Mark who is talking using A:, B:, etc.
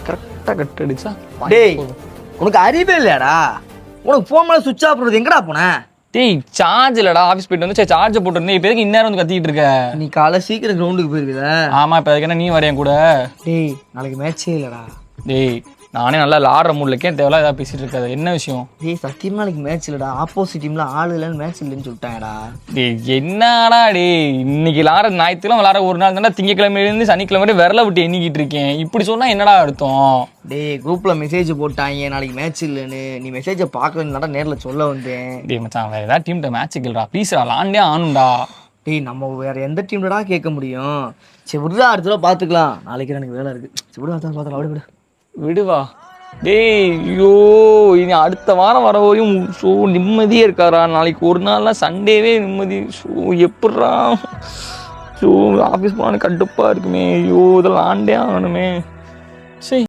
A: கரெக்டாக கட் அடிச்சா
B: டேய் உனக்கு அறிவே இல்லையாடா? உனக்கு ஃபோன் மேலே சுவிட்ச் ஆஃப் பண்ணுறது எங்கடா போனேன்?
A: டேய் சார்ஜ் இல்லடா, ஆஃபீஸ் போயிட்டு வந்து சார்ஜ் போட்டுருந்தேன். இப்போ எதுக்கு இந்நேரம் வந்து கத்திக்கிட்டு இருக்க?
B: நீ காலை சீக்கிரம் கிரவுண்டுக்கு போயிருக்குதா?
A: ஆமா, இப்போ அதுக்கு என்ன நீ வரையன் கூட?
B: டேய் நாளைக்கு மேட்சே இல்லைடா.
A: டேய் நானே நல்லா விளாடுற மூட்லக்கே தேவையில்ல ஏதாவது பேசிட்டு இருக்காது. என்ன விஷயம்?
B: டேய் சத்தியமா நாளைக்கு மேட்ச் இல்லைடா. ஆப்போசிட் டீம்ல ஆள் இல்லைன்னு மேட்ச் இல்லைன்னு சொல்லிட்டாங்கடா.
A: டேய் என்னடா டேய், இன்னைக்கு விளாட ஞாயிற்றுக்கிழமை விளாட ஒரு நாள் தானே, திங்கக்கிழமையிலேருந்து சனிக்கிழமை விரல விட்டு எண்ணிக்கிட்டு இருக்கேன். இப்படி சொன்னா என்னடா அர்த்தம்?
B: டேய் குரூப்ல மெசேஜ் போட்டாங்க நாளைக்கு மேட்ச் இல்லைன்னு. நீ மெசேஜை பார்க்கலன்னு நேரில் சொல்ல வந்தேன்.
A: டேய் மச்சான், வேறு ஏதாவது டீம்கிட்ட மேட்ச் கேள்றா ப்ளீஸ்டா, விளாண்டே ஆனும்டா.
B: டேய் நம்ம வேற எந்த டீம்லடா கேட்க முடியும்? சரி விடுதா, அடுத்த தடவை பார்த்துக்கலாம். நாளைக்கு எனக்கு வேலை இருக்கு. சரி விடு, அடுத்த பார்த்துக்கலாம். விடு
A: விடுவா. டேய் ஐயோ, இனி அடுத்த வாரம் வர வரையும் ஸோ நிம்மதியே இருக்காரா? நாளைக்கு ஒரு நாள்லாம் சண்டேவே நிம்மதி. ஸோ எப்பட்றா ஸோ ஆஃபீஸ் போனாலும் கடுப்பாக இருக்குமே. ஐயோ இதெல்லாம் ஆண்டே ஆகணுமே.